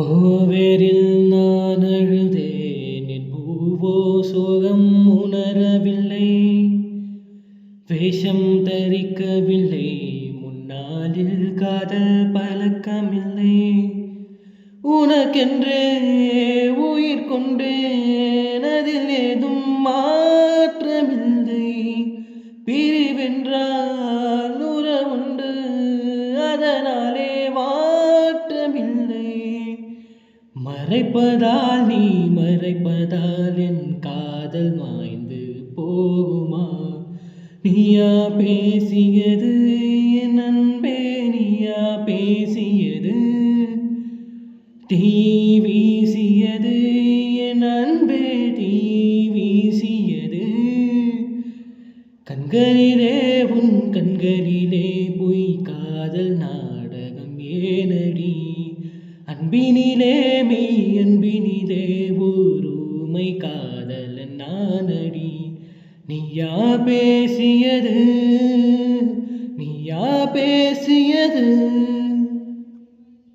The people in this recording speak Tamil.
ஓவேரில் நான் அழுதேன் என் பூவோ சோகம் உணரவில்லை, வேஷம் தரிக்கவில்லை, முன்னாளில் காதல் பழக்கமில்லை. உனக்கென்றே உயிர் கொண்டேன், அதில் ஏதும் மாற்றமில்லை. பிரிவென்றால் உறவுண்டு, அதனாலே மாற்றமில்லை. மறைப்பதால் நீ மறைப்பதால் என் காதல் மாய்ந்து போகுமா? நீயா பேசியது என் அன்பே, நீயா பேசியது. தீ வீசியது என் அன்பே, தீ வீசியது. கண்களிலே உன் கண்களிலே பொய் காதல் நாடகம் ஏனடி? அன்பினிலே மெய் அன்பினிலே ஊமை காதலன் நானடி. நீயா பேசியது, நீயா பேசியது.